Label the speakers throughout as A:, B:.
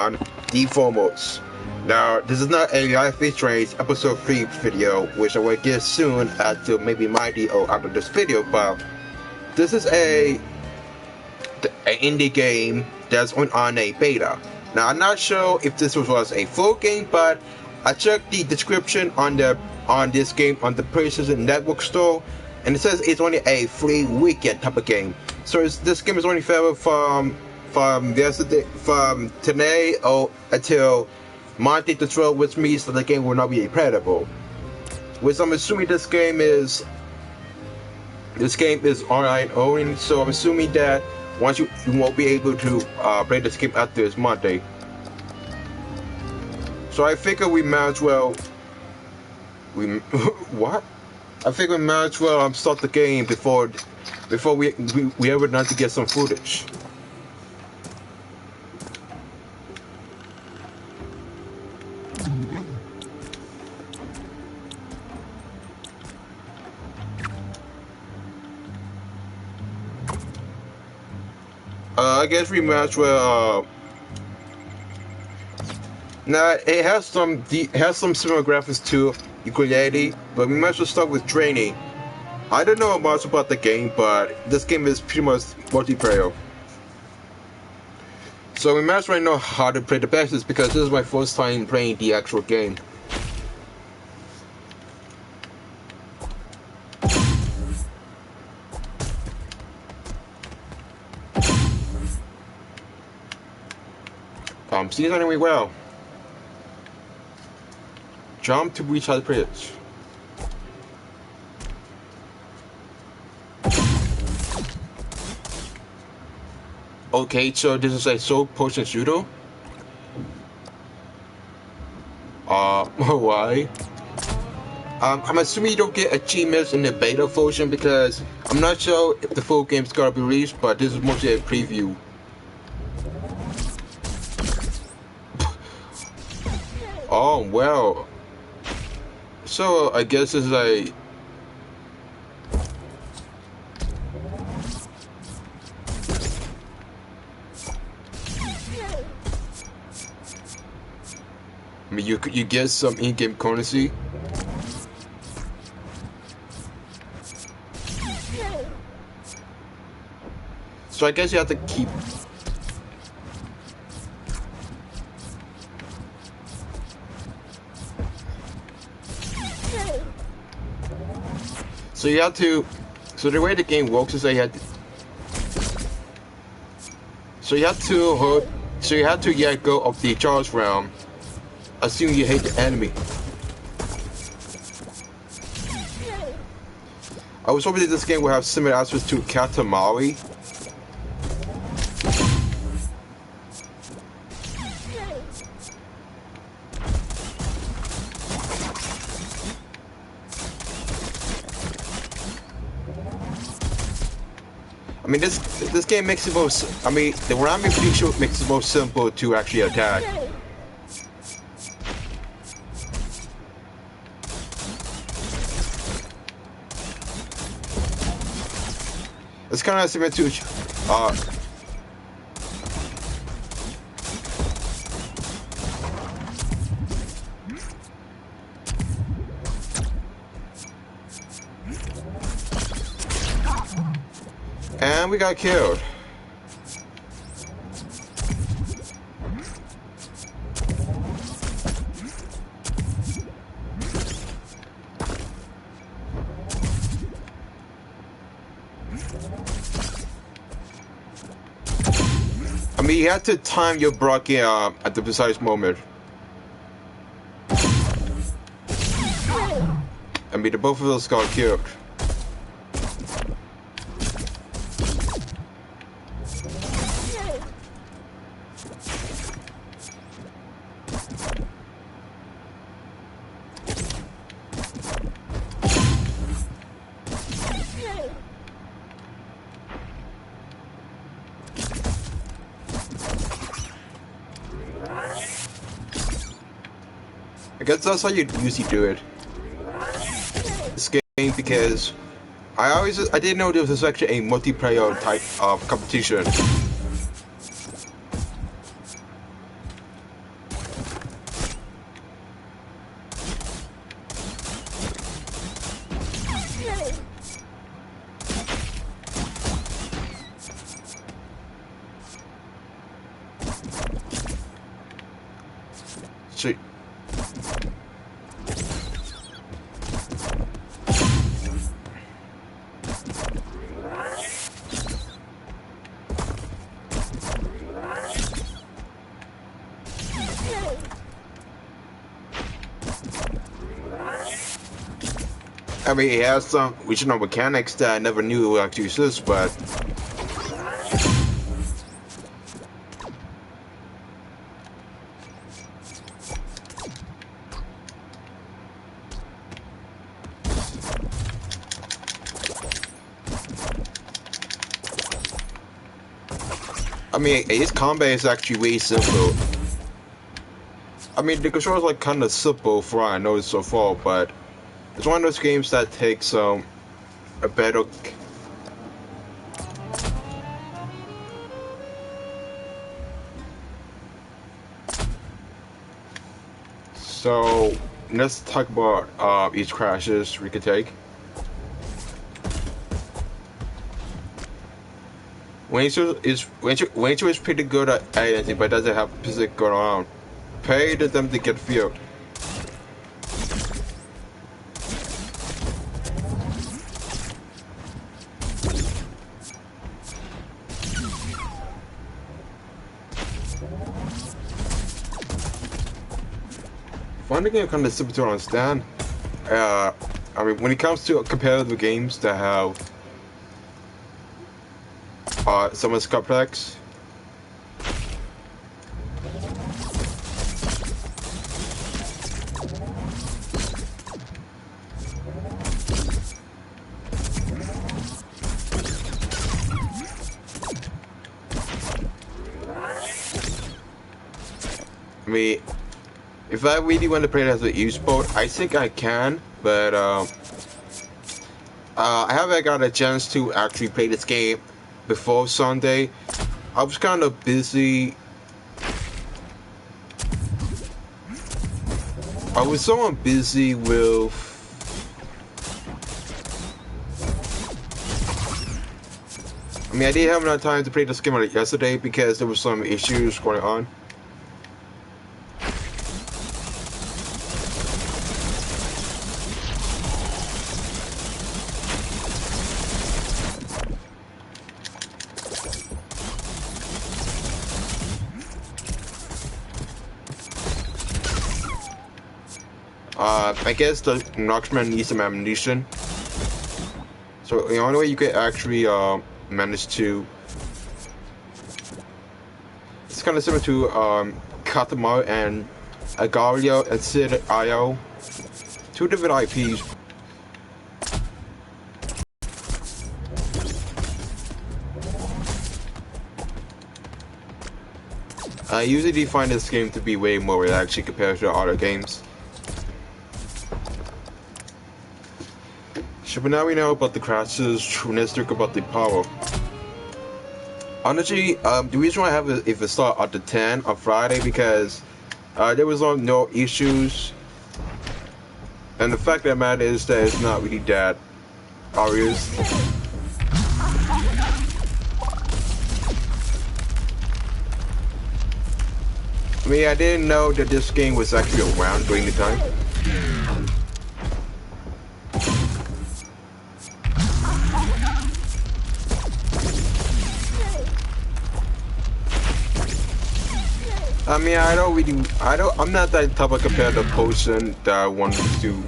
A: on Deformers. Now, this is not a live featuring episode 3 video, which I will get soon after maybe 90 or after this video, but this is an indie game that's on a beta. Now, I'm not sure if this was a full game, but I checked the description on this game on the PlayStation Network store, and it says it's only a free weekend type of game. So this game is only available from today or until Monday the 12th, which means that the game will not be playable. Which I'm assuming this game is online only. So I'm assuming that once you won't be able to play this game after this Monday. So I figure we might as well. What? I think we might as well start the game before we ever not to get some footage. I guess we might as well. Now it has some similar graphics to Ukulele, but we might as well start with training. I don't know much about the game, but this game is pretty much multiplayer. So we might as well know how to play the basics because this is my first time playing the actual game. Seems anyway well. Jump to reach the bridge. Okay, so this is a soul potion shooter. Why? I'm assuming you don't get achievements in the beta version because I'm not sure if the full game's gonna be released, but this is mostly a preview. Oh, well. So, I guess it's like... I mean, you get some in-game currency. So I guess you have to keep... So you have to. So the way the game works is that you have to. So you have to let go of the charge realm. Assuming you hate the enemy. I was hoping that this game would have similar aspects to Katamari. I mean, this game makes it most. I mean, the ramming feature makes it most simple to actually attack. It's kind of similar to. And we got killed. I mean, you have to time your blocking at the precise moment. I mean, both of those got killed. I guess that's how you usually do it. This game because I didn't know there was actually a multiplayer type of competition. actually. I mean, it has some regional mechanics that I never knew it actually exists, but I mean, its combat is actually way simple. I mean, the controls like kind of simple for what I know so far, but it's one of those games that takes a better. So let's talk about each crashes we could take. Winter is pretty good at anything, but doesn't have physics going on. Pay to them to get fueled. Finding it kind of simple to understand. I mean, when it comes to competitive games that have some of complex. I mean, if I really want to play it as an e-sport, I think I can, but I haven't got a chance to actually play this game before Sunday. I was kind of busy. I was so busy with I mean, I didn't have enough time to play this game yesterday because there were some issues going on. I guess the marksman needs some ammunition. So the only way you could actually manage to... It's kind of similar to Katamari and Agario and Sid IO. Two different IPs. I usually find this game to be way more relaxing compared to other games. So but now we know about the crashes, let's talk about the power. Honestly, the reason why I have it if it start at the 10 on Friday because there was no issues, and the fact that matters is that it's not really that obvious. I mean, I didn't know that this game was actually around during the time. I mean, I'm not that type of competitive person that wants to.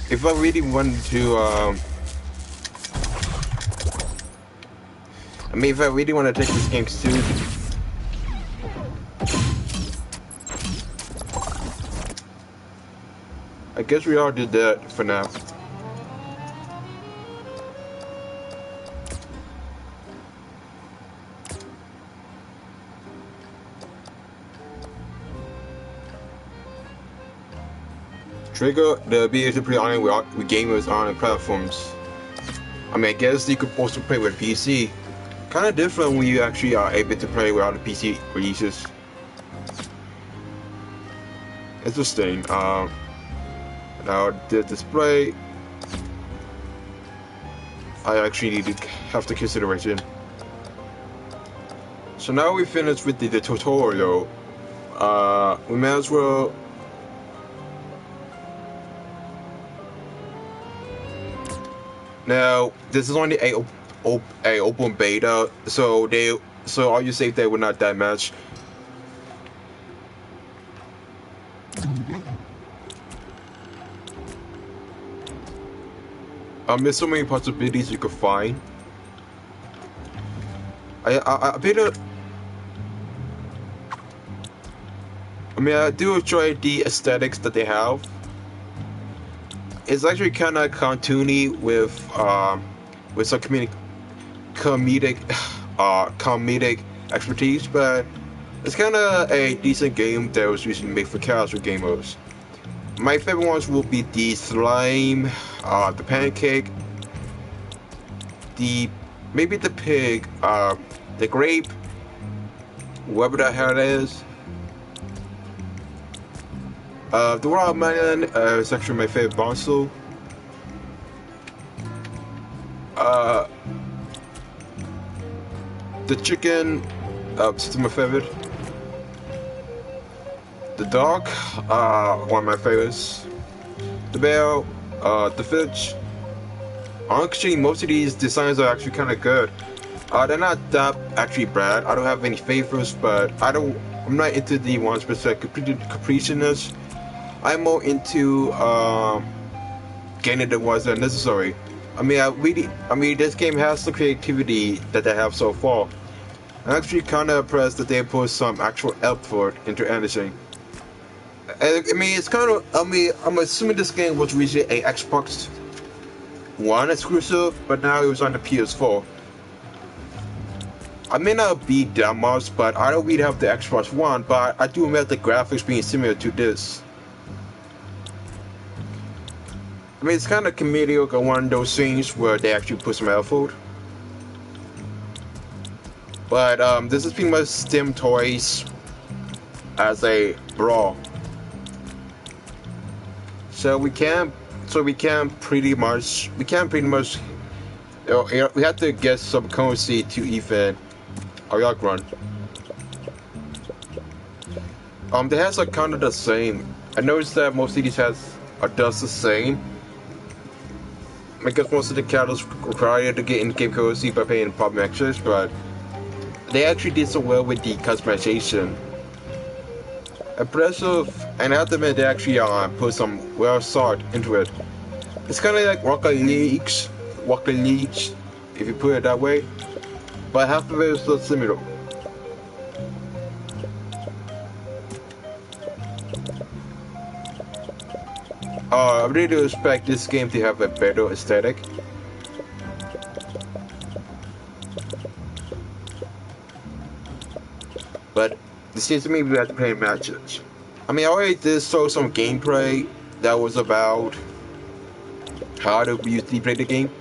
A: If I really wanted to, I mean, if I really want to take this game seriously. I guess we all did that for now. Trigger the ability to play online with gamers on platforms. I mean, I guess you could also play with PC. Kind of different when you actually are able to play with other PC releases. Interesting. Now the display, I actually need to have the consideration. So now we finished with the tutorial. We may as well. Now this is only a open beta, so all you save there will not that much. There's so many possibilities you could find. I beta. I mean, I do enjoy the aesthetics that they have. It's actually kind of cartoony with some comedic expertise, but it's kind of a decent game that was recently made for casual gamers. My favorite ones will be the slime, the pancake, maybe the pig, the grape, whatever the hell it is. The watermelon is actually my favorite monster. The chicken, is my favorite. The dog, one of my favorites. The bear, the fish. Actually, most of these designs are actually kind of good. They're not that actually bad. I don't have any favorites, but I'm not into the ones with capriciousness. I'm more into getting the ones that are necessary. I mean, this game has the creativity that they have so far. I'm actually kind of impressed that they put some actual effort into anything. I mean, it's kind of. I mean, I'm assuming this game was originally a Xbox One exclusive, but now it was on the PS4. I may not be that much, but I don't really have the Xbox One, but I do remember the graphics being similar to this. I mean, it's kind of comedic on one of those things where they actually put some effort. But this is pretty much Steam Toys as a brawl. So we can pretty much, we have to get some currency to even our yacht run. The heads are kind of the same. I noticed that most of these heads does the same. I guess most of the characters require to get in-game currency by paying problem extras, but they actually did so well with the customization. Impressive, and I have to admit they actually put some well thought into it. It's kind of like Rocket League, if you put it that way, but half of it is still similar. I really do expect this game to have a better aesthetic. But it seems to me we have to play matches. I mean, I already did show some gameplay that was about how to usually play the game.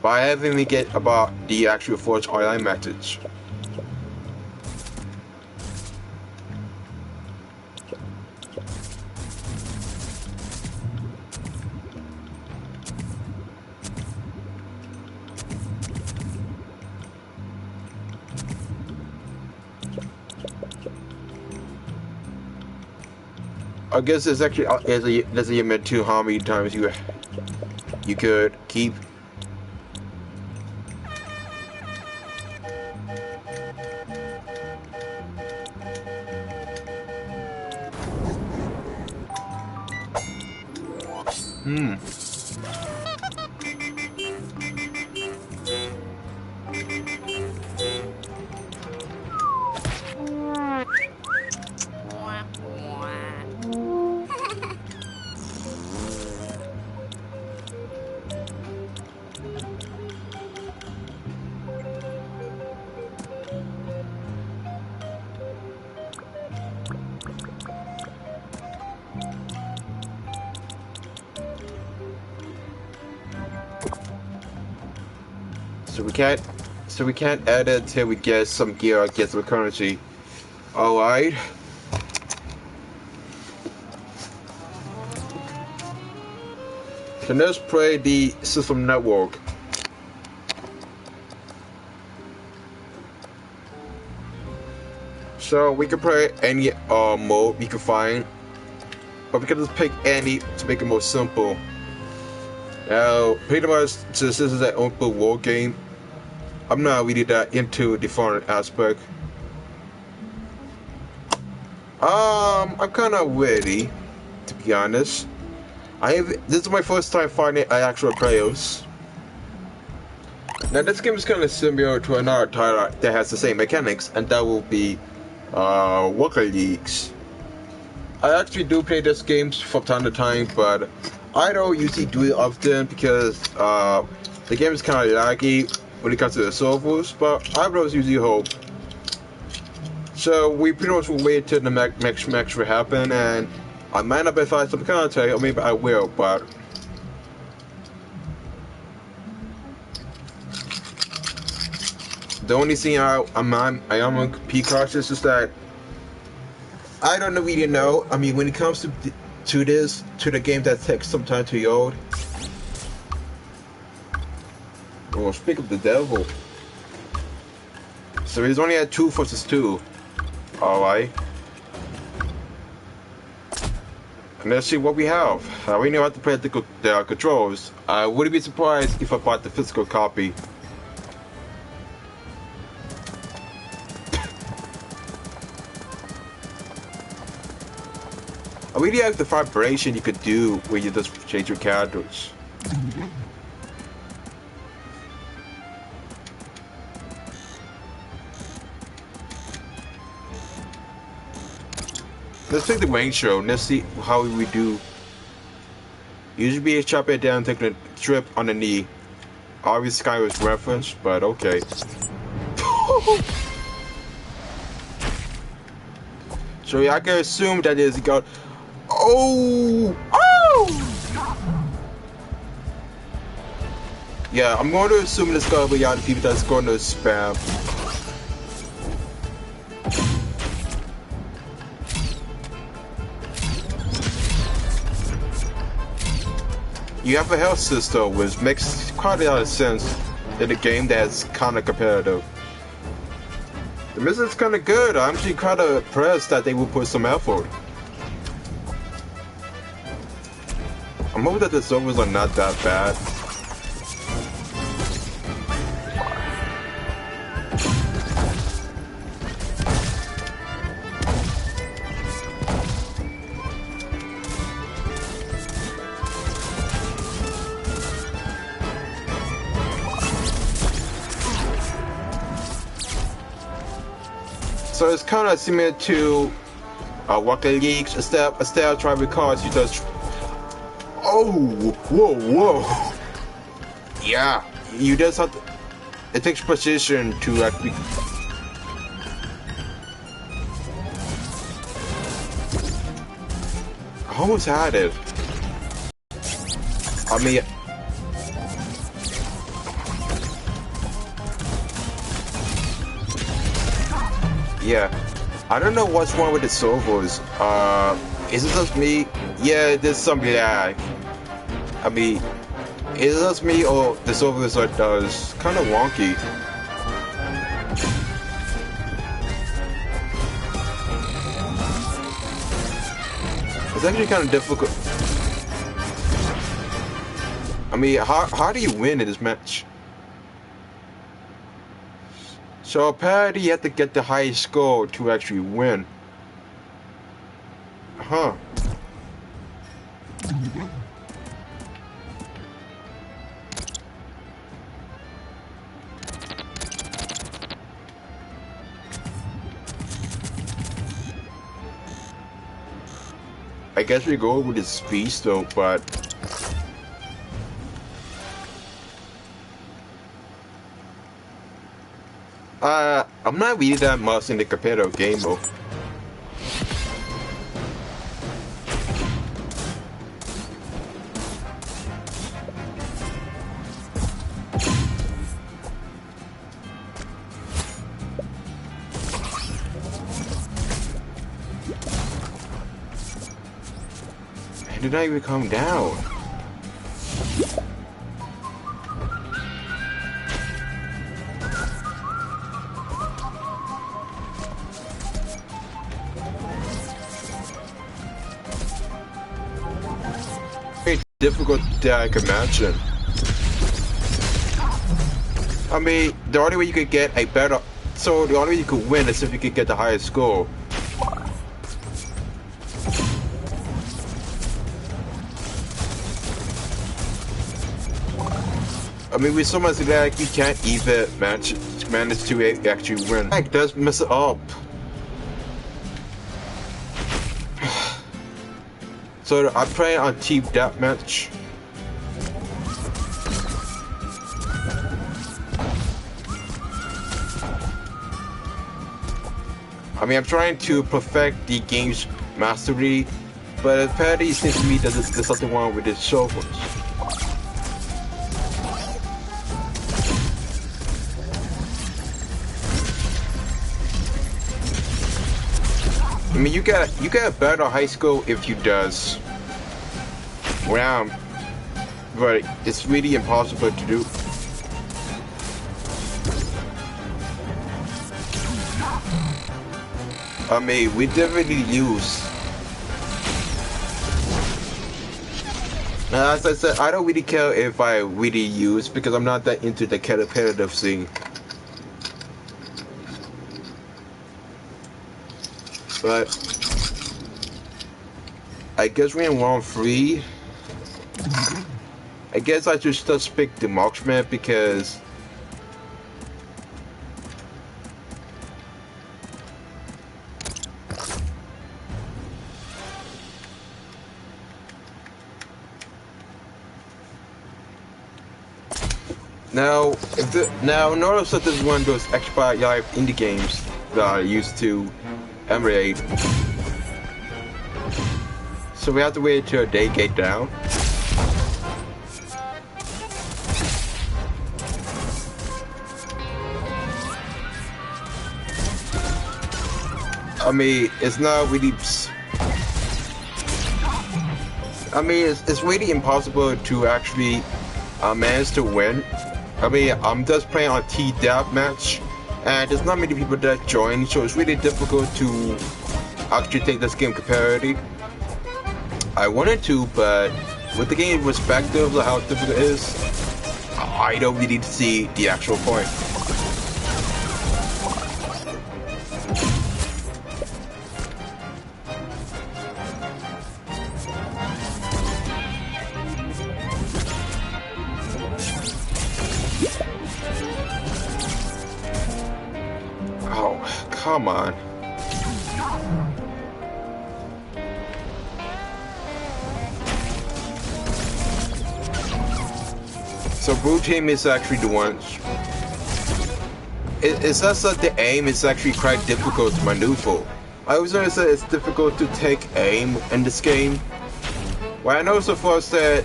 A: But I haven't even get about the actual Forge Online matches. I guess it's actually there's a limit to how many times you could keep. So we can't edit till we get some gear, get some currency. Alright. So let's play the system network. So we can play any mode we can find, but we can just pick any to make it more simple. Now, pretty much, since this is an open world game, I'm not really that into the foreign aspect. I'm kind of ready, to be honest. This is my first time finding actual players. Now, this game is kind of similar to another title that has the same mechanics, and that will be Rocket Leagues. I actually do play this game from time to time, but I don't usually do it often because the game is kind of laggy when it comes to the servers, but I always usually hope. So we pretty much will wait till the match will happen, and I might not be find some contact, or maybe I will, but the only thing I am gonna be cautious is that I don't really know. I mean, when it comes to the game that takes some time to load. Oh, speak of the devil. So he's only at 2 versus 2. Alright. And let's see what we have. We know how to play the controls. I wouldn't be surprised if I bought the physical copy. I really like the vibration you could do when you just change your characters. Let's take the range show. Let's see how we do. Usually be chop it down, taking a trip on the knee. Obviously, Sky was reference, but okay. So yeah, I can assume that is got. Oh! Yeah, I'm going to assume this guy will be out of people that's going to spam. You have a health system, which makes quite a lot of sense in a game that's kind of competitive. The mission is kind of good. I'm actually kind of impressed that they will put some effort. I'm hoping that the servers are not that bad. So it's kind of similar to Rocket League. Instead of trying to cause, you just. Oh, whoa. Yeah, you just have to. It takes precision to actually. I almost had it. I mean. Yeah, I don't know what's wrong with the servers. Is it just me? Yeah, there's some lag. I mean, is it just me or the servers are kind of wonky? It's actually kind of difficult. I mean, how do you win in this match? So apparently you have to get the highest score to actually win. Huh. I guess we go with the speed though, but I'm not really that much in the competitive game though. Man, did I even come down? difficult that I can imagine. I mean, the only way you could get a better... So the only way you could win is if you could get the highest score. I mean, with so much lag, you can't even manage to actually win. Lag does mess it up. So I play on Team Deathmatch. I mean, I'm trying to perfect the game's mastery, but apparently it seems to me that there's something wrong with its servers. I mean, you get a better high score if you does round, but it's really impossible to do. I mean, we definitely lose. Now, as I said, I don't really care if I really use because I'm not that into the competitive thing. But I guess we're in round 3. I guess I should just pick the marksman because now notice that this is one of those Xbox Live indie games that I used to emulate. So we have to wait until they get down. I mean, it's not really. I mean, it's really impossible to actually manage to win. I mean, I'm just playing on Team Deathmatch, and there's not many people that join, so it's really difficult to actually take this game competitively. I wanted to, but with the game perspective of how difficult it is, I don't really see the actual point. Oh, come on. So blue team is actually the ones. It's just that the aim is actually quite difficult to maneuver. I was gonna say it's difficult to take aim in this game. Well, I know so far that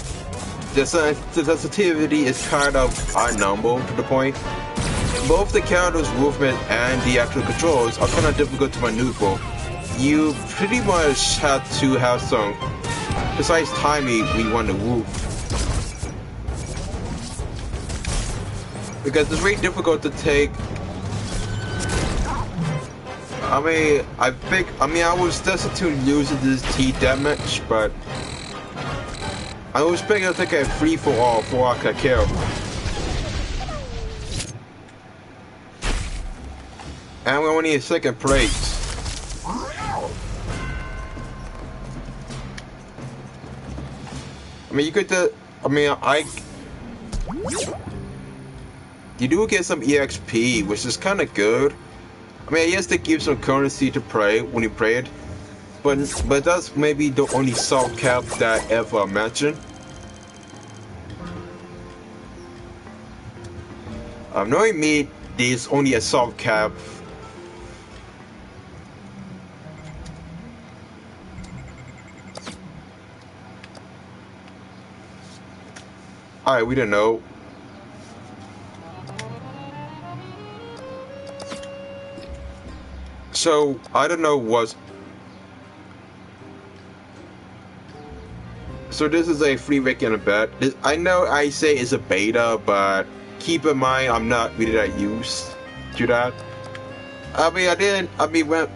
A: the sensitivity is kind of unknowable to the point. Both the character's movement and the actual controls are kind of difficult to maneuver. You pretty much have to have some precise timing when you want to move. Because it's really difficult to take. I mean, I was destined to lose this T damage, but I was thinking to take a free for all before I could kill. And we're only in second place. I mean, you could. You do get some EXP, which is kind of good. I mean, yes, they give some currency to play when you play it, but that's maybe the only soft cap that I ever mentioned. Knowing me, there's only a soft cap. Alright, we don't know. So, I don't know what... So this is a free weekend bet. I know I say it's a beta, but keep in mind I'm not really that used to that. When...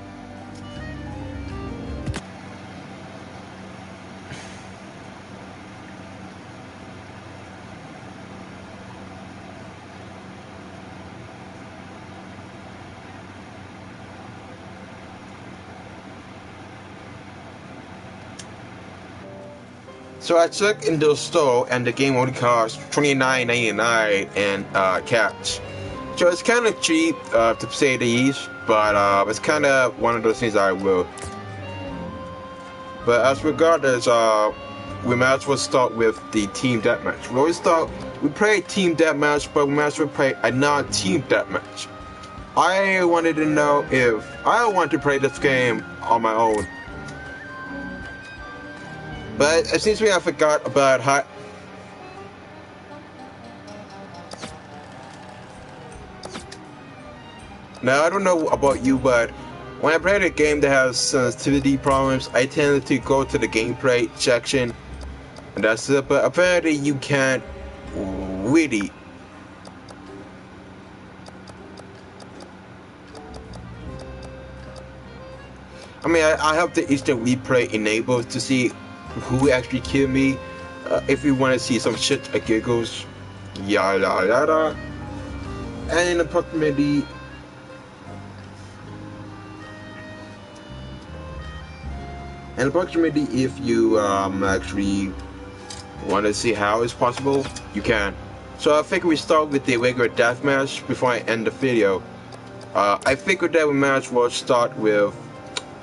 A: So I checked in the store, and the game only costs $29.99 in cash. So it's kind of cheap, to say the least, but it's kind of one of those things I will. But as regardless, we might as well start with the team deathmatch. We play team deathmatch, but we might as well play a non-team deathmatch. I wanted to know if I want to play this game on my own. But it seems to me I forgot about how. Now, I don't know about you, but when I play a game that has sensitivity problems, I tend to go to the gameplay section, and that's it. But apparently, you can't really. I mean, I have the instant replay enabled to see who actually killed me. If you want to see some shit and giggles, yada yada. And approximately. And approximately, if you actually want to see how it's possible, you can. So I think we start with the regular deathmatch before I end the video. I figured that we might as well start with,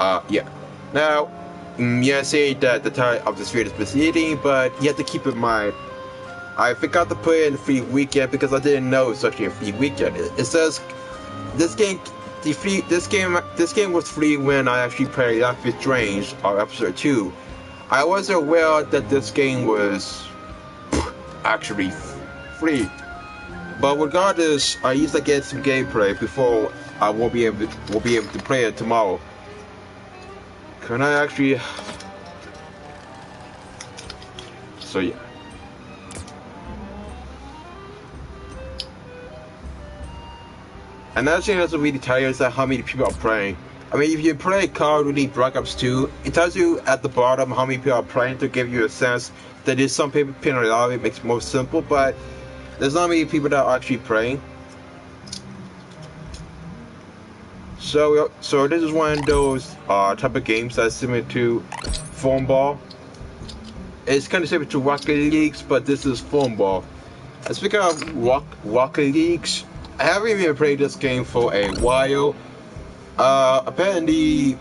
A: yeah. Now, yeah, say that the title of this video is misleading, but you have to keep in mind, I forgot to put it in free weekend because I didn't know it was actually a free weekend. It says this game. This game was free when I actually played Life is Strange or episode 2. I wasn't aware that this game was actually free. But regardless, I used to get some gameplay before I won't be able to play it tomorrow. Can I actually? So yeah. Another thing that's really telling you is that how many people are playing. I mean, if you play Call of Duty Black Ops 2, it tells you at the bottom how many people are playing to give you a sense that there's some people playing a lot. It makes it more simple, but there's not many people that are actually playing. So this is one of those type of games that's similar to Foam Ball. It's kind of similar to Rocket Leagues, but this is Foam Ball. And speaking of Rocket Leagues, I haven't even played this game for a while. Apparently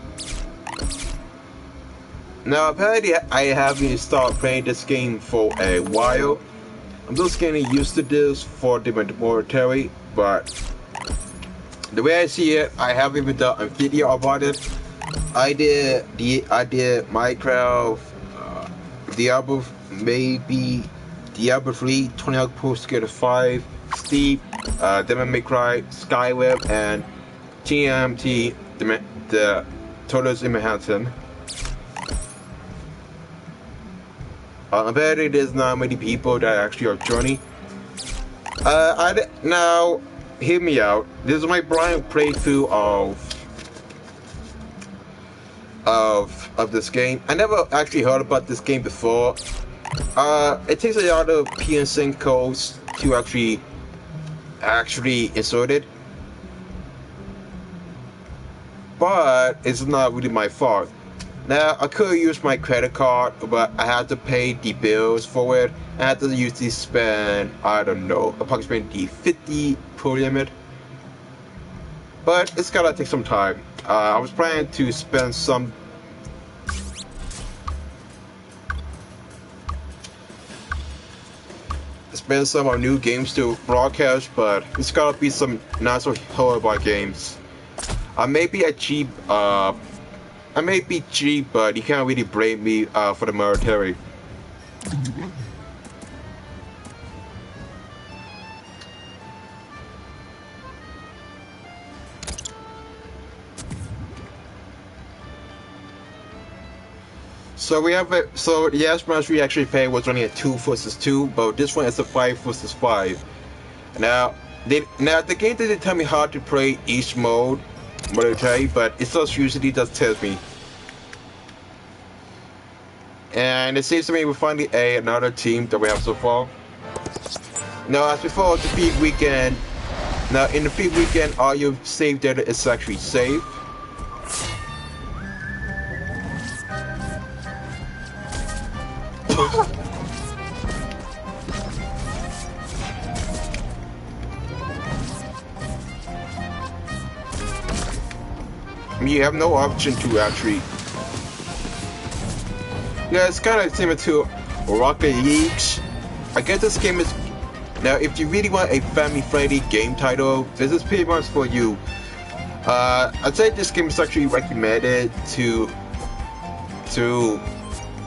A: I haven't started playing this game for a while. I'm just getting used to this for the military, but the way I see it, I haven't even done a video about it. I did Minecraft, Diablo, maybe Diablo 3, 20 Hawk Pro Skater 5, Steep, Devil May Cry, Skyweb, and TMT, the Totals in Manhattan. Apparently there's not many people that actually are joining. Now, hear me out. This is my blind playthrough of this game. I never actually heard about this game before. It takes a lot of PNC codes to actually insert it, but it's not really my fault. Now, I could use my credit card, but I had to pay the bills for it. I had to usually spend, I don't know, approximately 50 per limit. But it's gotta take some time. I was planning to spend some of new games to broadcast, but it's gotta be some not so horrible games. I may be cheap, but you can't really blame me for the military. So the last match we actually played was only a 2 versus 2, but this one is a 5 versus 5. Now the game didn't tell me how to play each mode, military, but it just usually just tells me. And it seems to me we're finally another team that we have so far. Now, as before, the free weekend. Now, in the free weekend, all your save data is actually saved. I mean, you have no option to actually. Yeah, it's kind of similar to Rocket League. I guess this game is. Now, if you really want a family-friendly game title, this is pretty much for you. I'd say this game is actually recommended to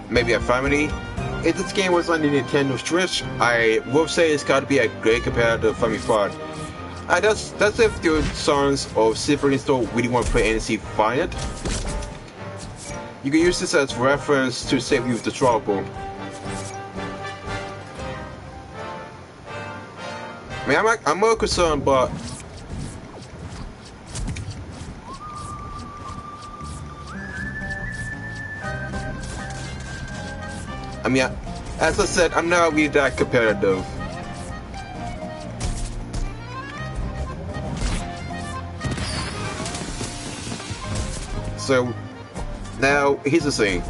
A: maybe a family. If this game was on the Nintendo Switch, I will say it's got to be a great comparative family fun. That's if your sons or siblings don't really want to play NC Find. You can use this as reference to save you the trouble. I mean, I'm more concerned, but I mean, as I said, I'm not really that competitive. So now here's the thing.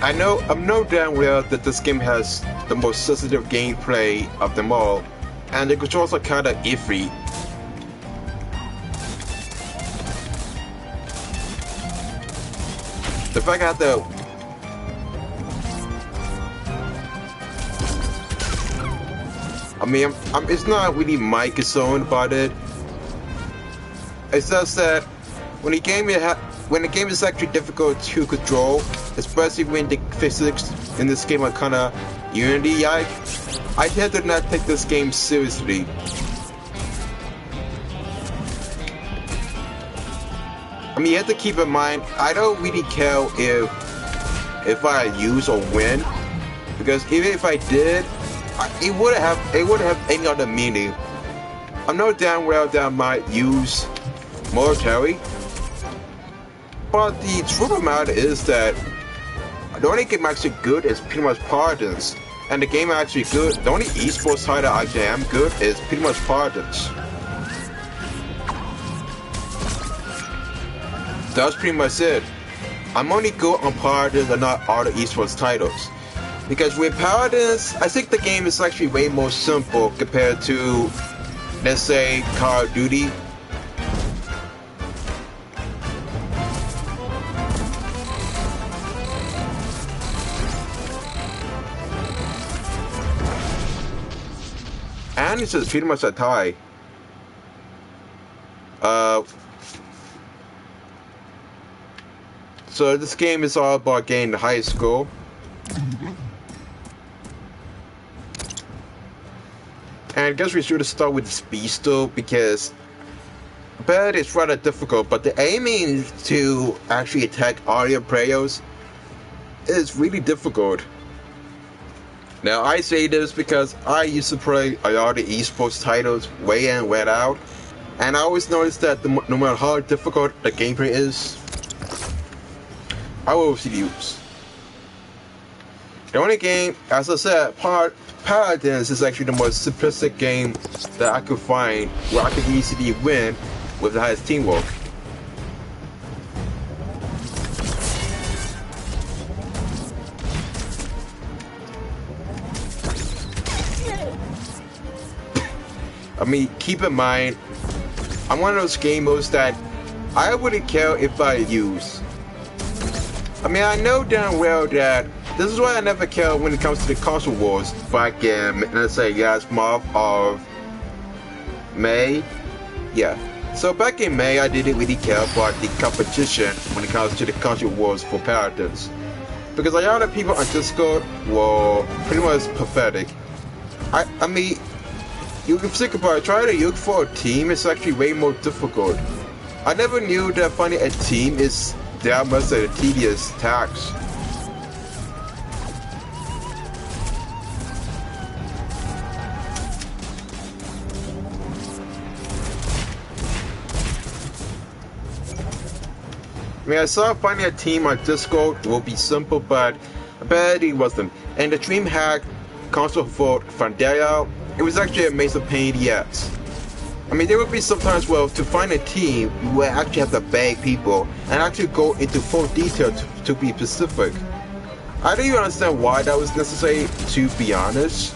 A: I'm no damn well that this game has the most sensitive gameplay of them all, and the controls are kinda iffy. The fact I have to I mean, it's not really my concern about it. It's just that when the game is actually difficult to control, especially when the physics in this game are kind of Unity-like, I tend to not take this game seriously. I mean, you have to keep in mind, I don't really care if I lose or win, because even if I did, it wouldn't have any other meaning. I know damn well that I might use military, but the truth of the matter is that the only game actually good is pretty much Paladins, and the game actually good. The only esports title I am good is pretty much Paladins. That's pretty much it. I'm only good on Paladins and not other esports titles. Because with Paladins, I think the game is actually way more simple compared to, let's say, Call of Duty. And it's just pretty much a tie. So this game is all about getting the highest score. And I guess we should start with the speed still, because but it's rather difficult, but the aiming to actually attack all your players is really difficult. Now I say this because I used to play a lot of esports titles way in, way out, and I always noticed that no matter how difficult the gameplay is, I will lose. The only game, as I said, Paladins is actually the most simplistic game that I could find where I could easily win with the highest teamwork. I mean, keep in mind, I'm one of those gamers that I wouldn't care if I lose. I mean, I know damn well that this is why I never care when it comes to the console wars back in, let's say, last month of May. Yeah. So back in May, I didn't really care about the competition when it comes to the console wars for Paladins, because a lot of people on Discord were pretty much pathetic. I mean, you can think about it, trying to look for a team is actually way more difficult. I never knew that finding a team is that much of a tedious task. I mean, I saw finding a team on Discord will be simple, but I bet it wasn't. And the DreamHack console for Fandaria, it was actually a major pain in the ass. I mean, there would be sometimes, well, to find a team, you would actually have to beg people and actually go into full detail to be specific. I don't even understand why that was necessary, to be honest.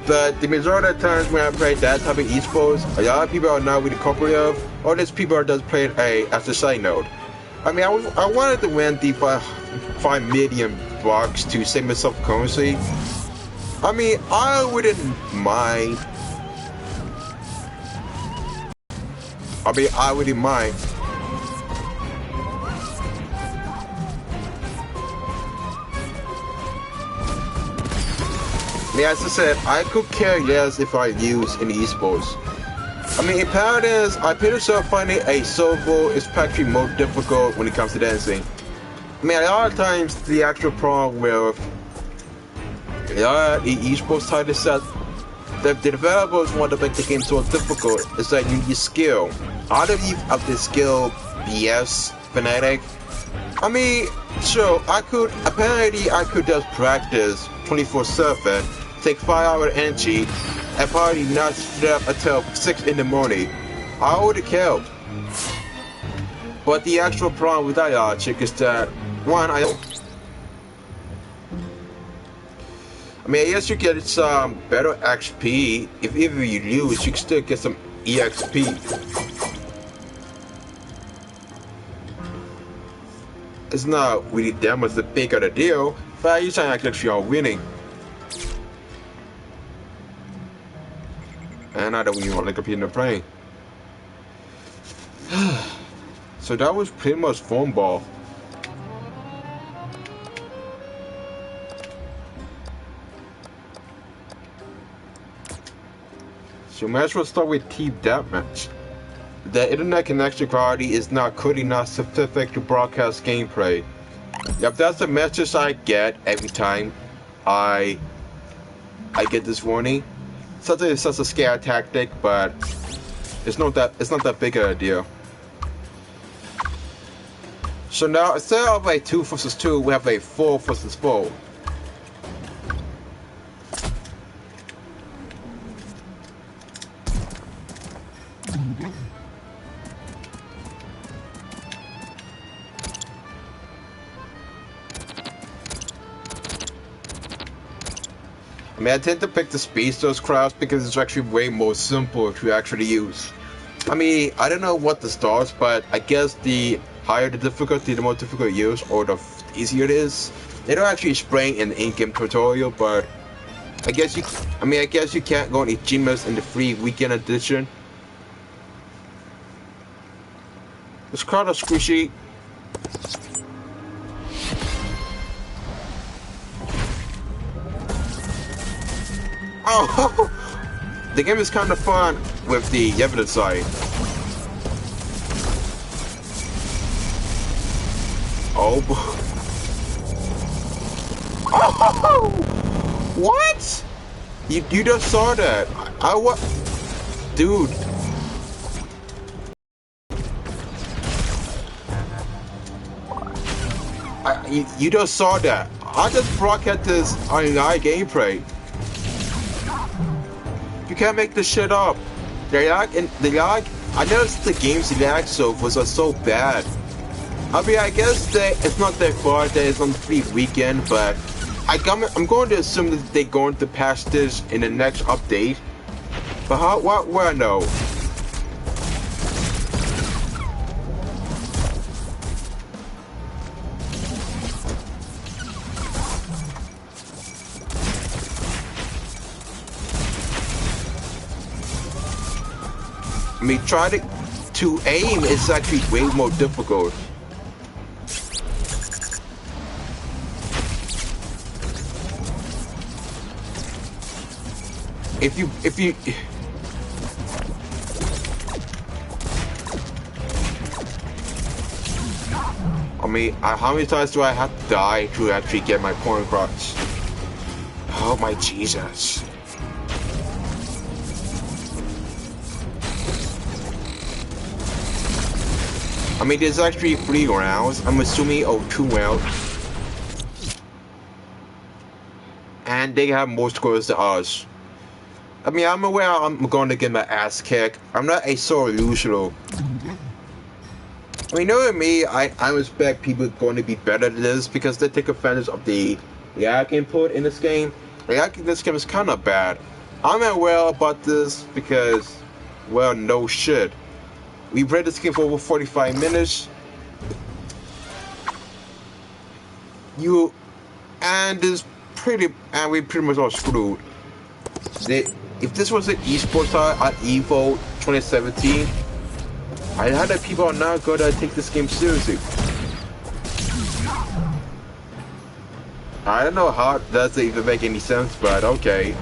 A: But the majority of the times when I play that type of esports, a lot of people are not really cooperative, or there's people are just playing as a side note. I mean, I wanted to win the 5 million bucks to save myself currency. I mean, I wouldn't mind. I wouldn't mind. Yeah, as I said, I could care less if I use any esports. I mean, in Paladins, I pay myself finding a solo is practically more difficult when it comes to dancing. I mean, a lot of times the actual problem with the esports title set, the developers want to make the game so difficult is that you need skill. Out of the skill BS fanatic. I mean, sure, I could just practice 24/7, take 5 hours energy, and probably not sleep until 6 in the morning. I would help. But the actual problem with that logic is that, one, I mean, I guess you get some better XP. If even you lose, you can still get some EXP. It's not really that much the big of a deal, but each time I actually are winning. And I don't even want to compete in the plane. So that was pretty much phone ball. So might as well start with Team Deathmatch. The internet connection quality is not good enough specific to broadcast gameplay. Yep, that's the message I get every time I get this warning. Something is such a scare tactic, but it's not that big of a deal. So now instead of a 2 versus 2, we have a 4 versus 4. I mean, I tend to pick the Space Dust crafts because it's actually way more simple to actually use. I mean, I don't know what the stars, but I guess the higher the difficulty, the more difficult it is, or the easier it is. They don't actually explain in the in-game tutorial, but I guess you can't go on Ichimas in the free weekend edition. It's kind of squishy. Oh, the game is kind of fun with the evidence side. Oh, oh, what? You just saw that? I what? Dude. You just saw that. I just broadcast this on live gameplay. You can't make this shit up. The lag. I noticed the game's lag servers are so bad. I mean, I guess that it's not their fault that it's on the free weekend, but I'm going to assume that they're going to patch this in the next update. But what will I know? I mean, trying to aim is actually way more difficult. If you I mean, how many times do I have to die to actually get my point across? Oh my Jesus. I mean, there's actually 3 rounds. I'm assuming 2 rounds. And they have more scores than us. I mean, I'm aware I'm going to get my ass kicked. I'm not a solutional. I mean, knowing me, I expect people going to be better than this because they take advantage of the lag input in this game. The lag in this game is kind of bad. I'm aware about this because, well, no shit. We played this game for over 45 minutes. And we pretty much all screwed. If this was an esports at Evo 2017, I had that people are not gonna take this game seriously. I don't know how it doesn't even make any sense, but okay.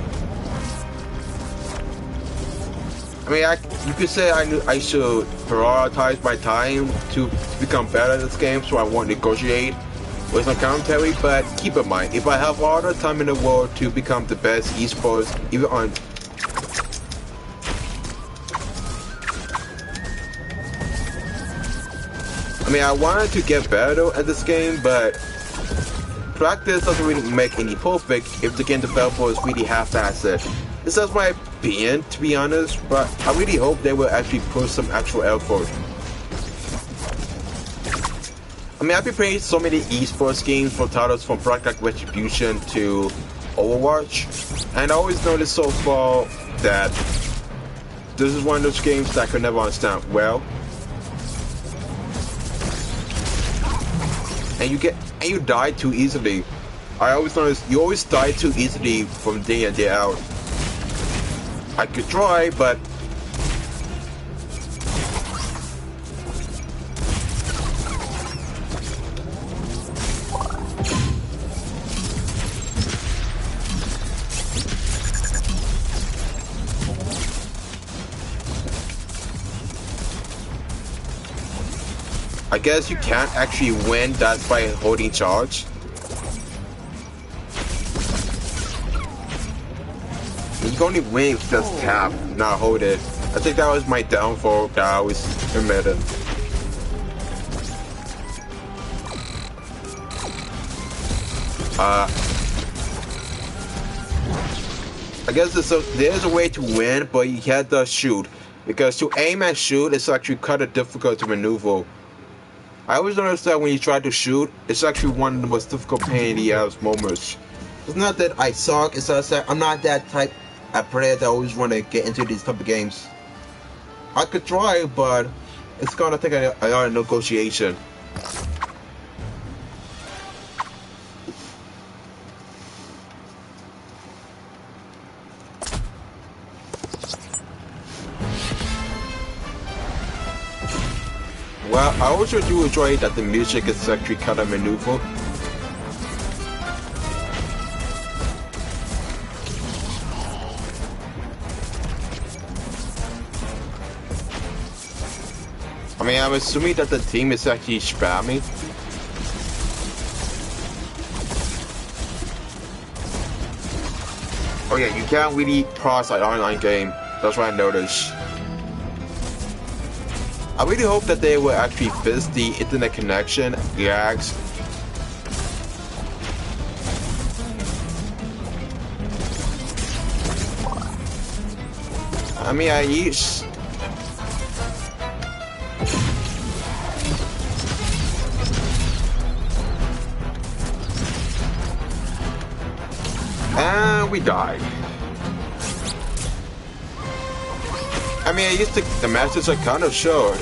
A: I mean, you could say I should prioritize my time to become better at this game, so I won't negotiate with some commentary. But keep in mind, if I have all the time in the world to become the best esports, even on I mean, I wanted to get better at this game, but practice doesn't really make any perfect if the game developer is really half-assed it. This is my opinion, to be honest, but I really hope they will actually put some actual effort. I mean, I've been playing so many esports games for titles from product like Retribution to Overwatch, and I always noticed so far that this is one of those games that I could never understand well. And you die too easily. I always notice you always die too easily from day in, day out. I could try, but I guess you can't actually win that by holding charge. You can only win if you just tap, not hold it. I think that was my downfall that I always admitted. I guess there's a way to win, but you have to shoot. Because to aim and shoot, it's actually kind of difficult to maneuver. I always notice that when you try to shoot, it's actually one of the most difficult pain in the ass moments. It's not that I suck, it's that I'm not that type of player that always want to get into these type of games. I could try, but it's gonna take a lot of negotiation. Well, I also do enjoy that the music is actually kind of maneuver. I mean, I'm assuming that the team is actually spamming. Oh yeah, you can't really pause an online game. That's what I noticed. I really hope that they will actually fix the internet connection lags. I mean, I use. And we died. I mean, I used to, the matches are kind of short.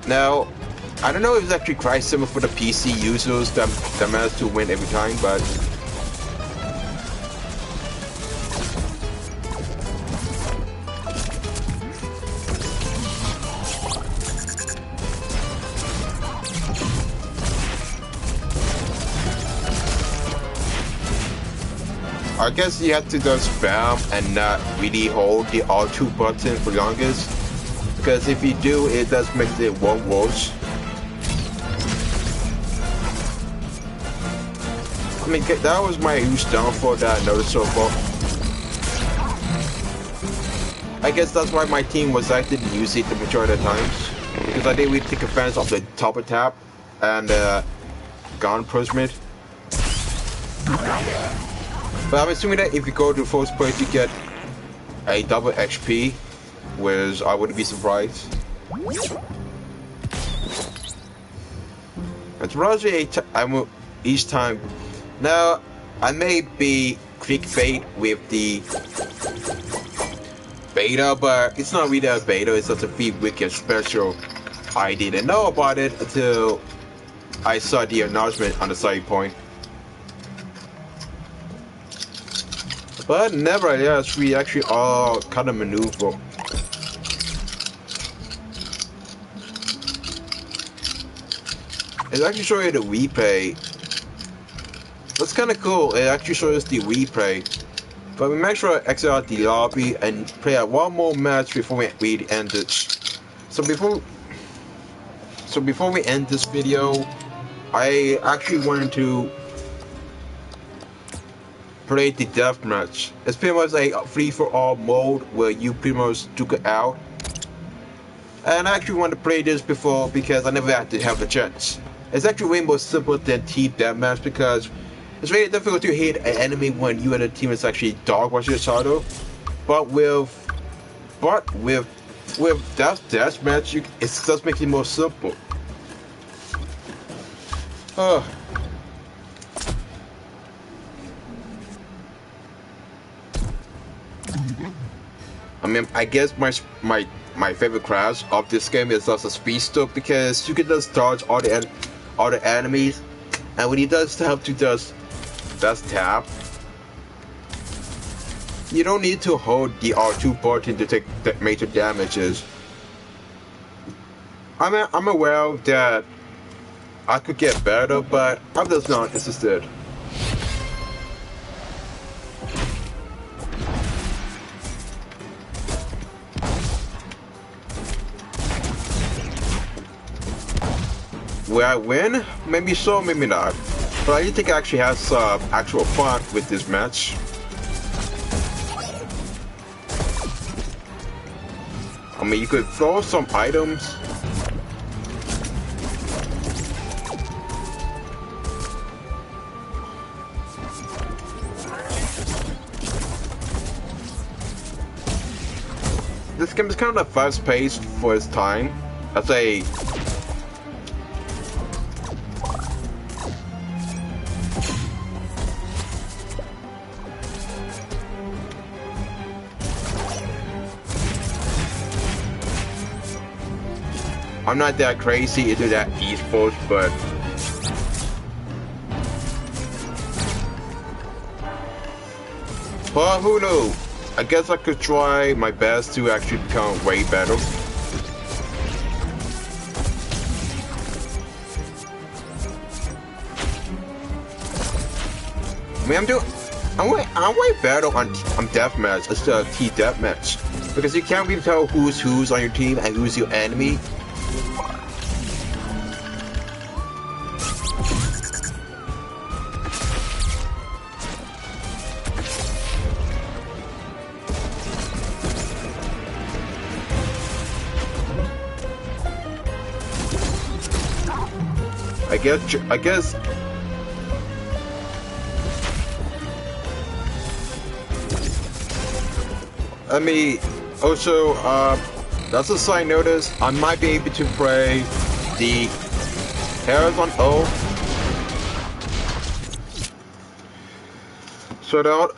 A: Now, I don't know if it's actually quite similar for the PC users that manage to win every time, but I guess you have to just spam and not really hold the R2 button for longest, because if you do, it does make it one worse. I mean, that was my huge downfall that I noticed so far. I guess that's why my team was active in using the majority of the times. Because I didn't really take advantage of the top tap and gun punishment. But I'm assuming that if you go to first place, you get a double HP, which I wouldn't be surprised. It's roughly each time. Now, I may be clickbait with the beta, but it's not really a beta, it's just a free wicked special. I didn't know about it until I saw the announcement on the side point. But nevertheless, we actually all kind of maneuver. It's actually showing the replay. That's kind of cool. It actually shows the replay. But we make sure to exit out the lobby and play out one more match before we really end it. So before we end this video, I actually wanted to play the deathmatch. It's pretty much a free-for-all mode where you pretty much duke it out. And I actually wanted to play this before because I never had to have the chance. It's actually way more simple than team deathmatch because it's very difficult to hit an enemy when you and the team is actually dog watching each other. But with deathmatch, it just makes it more simple. I mean, I guess my favorite class of this game is just a speedster because you can just dodge all the enemies, and when he does have to just tap, you don't need to hold the R2 button to take the major damages. I'm aware that I could get better, but I'm just not interested. Will I win? Maybe so, maybe not. But I think I actually have some actual fun with this match. I mean, you could throw some items. This game is kind of fast-paced for its time. I'd say I'm not that crazy into that esports, but who knows? I guess I could try my best to actually become way better. I mean, I'm way better on deathmatch instead of team deathmatch because you can't really tell who's on your team and who's your enemy. I guess. I mean, also, that's a side notice. I might be able to play the Heroes on O.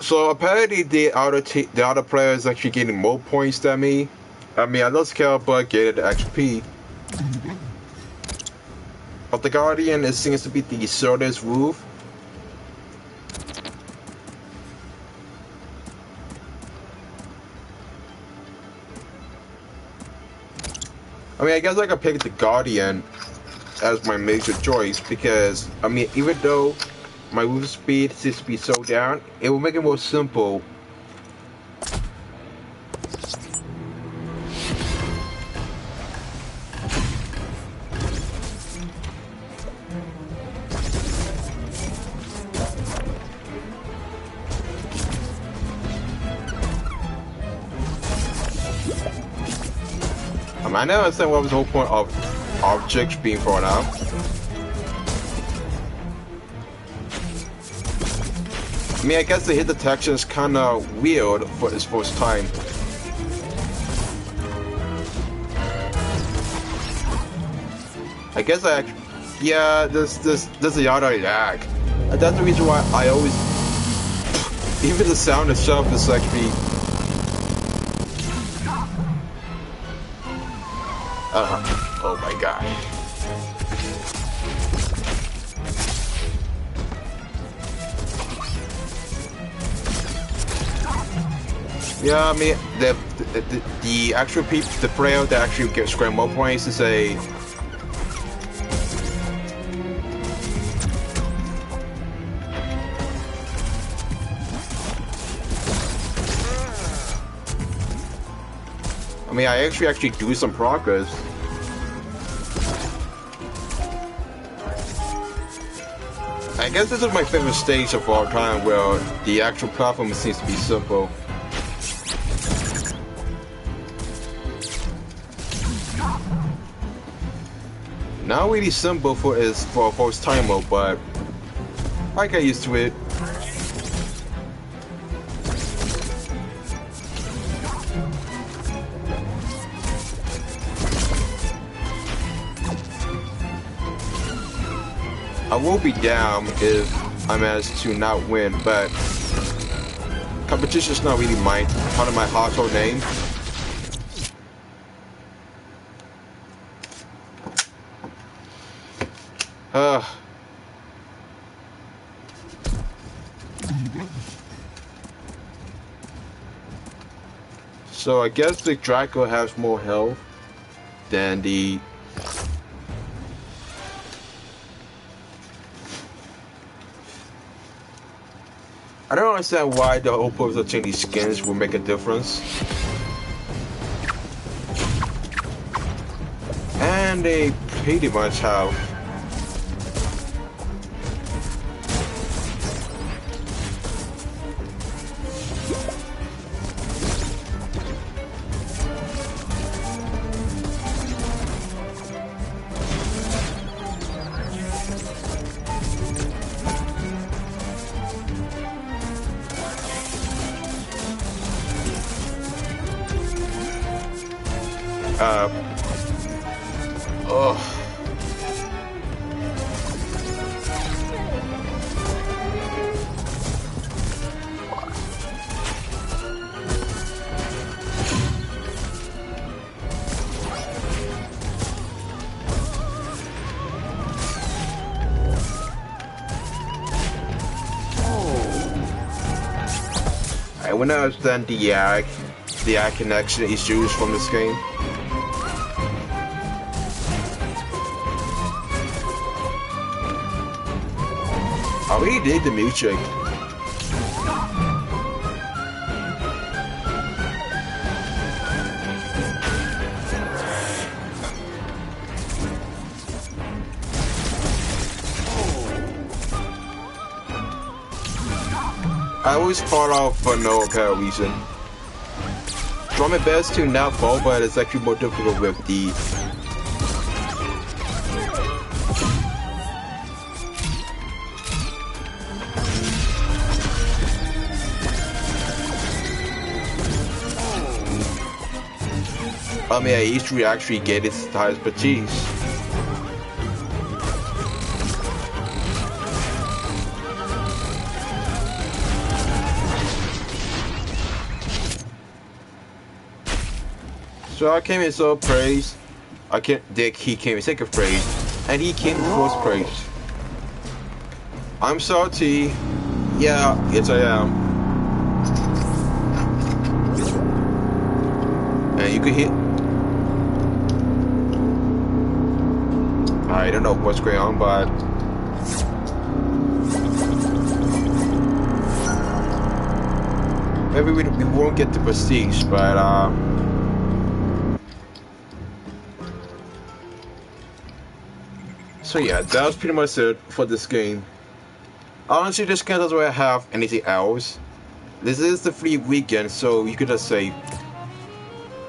A: So apparently the other player is actually getting more points than me. I mean, I don't care about getting the XP. But the Guardian, it seems to be the shortest roof. I mean, I guess I could pick the Guardian as my major choice because, I mean, even though my move speed seems to be so down, it will make it more simple. I never understand what was the whole point of objects being thrown out. I mean, I guess the hit detection is kind of weird for its first time. I guess yeah, there's a yada lag. And that's the reason why I always, even the sound itself is actually, oh my god. Yeah, I mean, the actual people, the player that actually gets scramble points is a. I mean, I actually do some progress. I guess this is my favorite stage of all time, where the actual platform seems to be simple. Not really simple for a first timer, but I get used to it. I will be down if I manage to not win, but competition's not really part of my household name. So I guess the Draco has more health than the. I don't understand why the whole purpose of changing these skins will make a difference. And they pretty much have. I want to understand the AI connection issues from this game. I really did the music. I always fall off for no apparent reason. Try my best to not fall, but it's actually more difficult with the. I mean, I used to actually get its highest expertise. So I came in so praise. He came in second praise, and he came in first praise. I'm salty. Yeah, yes I am. And you can hit. I don't know what's going on, but maybe we won't get the prestige, but so yeah, that was pretty much it for this game. Honestly, this game doesn't really have anything else. This is the free weekend, so you could just say,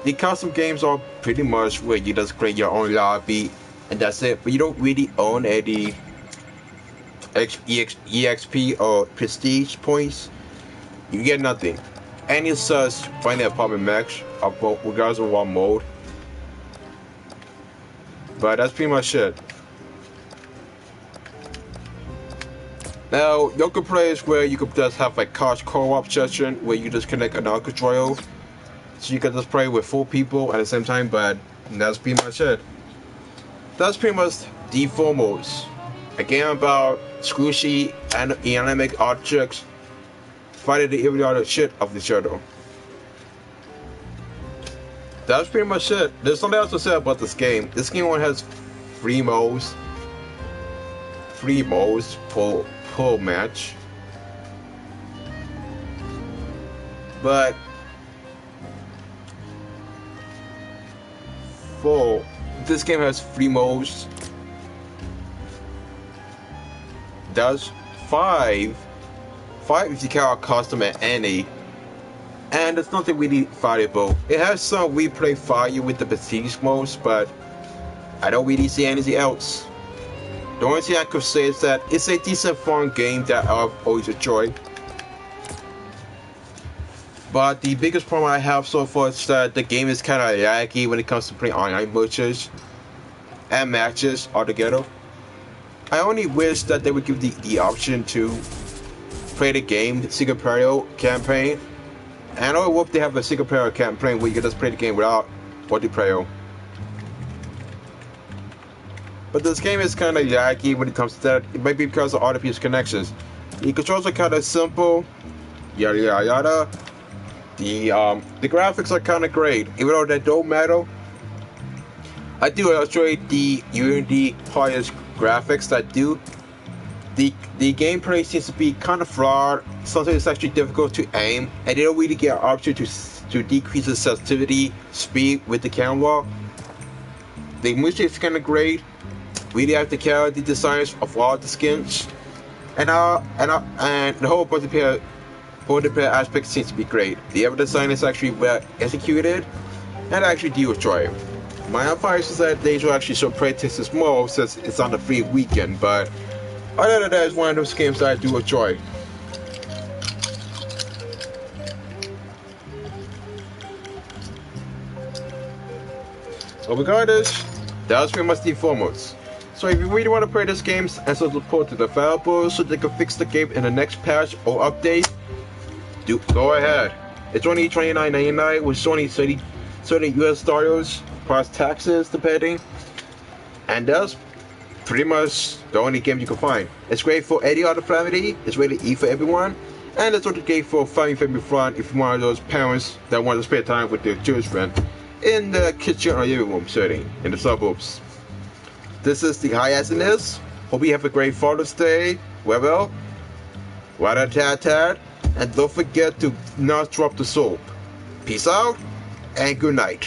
A: the custom games are pretty much where you just create your own lobby and that's it. But you don't really own any EXP or prestige points. You get nothing. And it's just finding apartment max, regardless of what mode. But that's pretty much it. Now, you can play is where you could just have a couch co-op session where you just connect another controller. So you can just play with 4 people at the same time, but that's pretty much it. That's pretty much Deformers. A game about squishy and animated objects fighting the every other shit of each other. That's pretty much it. There's something else to say about this game. This game only has 3 modes. 3 modes per match. But this game has 3 modes. Does 5 if you count custom and any. And it's nothing really valuable. It has some replay value with the prestige modes, but I don't really see anything else. The only thing I could say is that it's a decent fun game that I've always enjoyed. But the biggest problem I have so far is that the game is kind of laggy when it comes to playing online matches and matches altogether. I only wish that they would give the option to play the game single player campaign. And I hope they have a single player campaign where you can just play the game without multiplayer. But this game is kind of laggy when it comes to that. It might be because of other people's connections. The controls are kind of simple, yada yada yada. The graphics are kind of great, even though they don't matter. I do enjoy the Unity highest graphics that do. The gameplay seems to be kind of flawed. Sometimes it's actually difficult to aim, and they don't really get an option to decrease the sensitivity speed with the camera. The music is kind of great. Really have to care the designs of all the skins, and the whole multiplayer aspect seems to be great. The ever design is actually well executed, and I actually do enjoy it. My advice is that they should actually show practice this more since it's on the free weekend, but other than that, it's one of those games that I do enjoy. So regardless, that was pretty much Deformers. So if you really want to play these games and support the developers so they can fix the game in the next patch or update, go ahead. It's only $29.99, which is only 30 US dollars plus taxes depending. And that's pretty much the only game you can find. It's great for any other family, it's really easy for everyone, and it's also great for family fun if you're one of those parents that want to spend time with their children in the kitchen or living room setting in the suburbs. This is the Hyacinus. Hope you have a great Father's Day. Well, rat-a-tat-tat, and don't forget to not drop the soap. Peace out, and good night.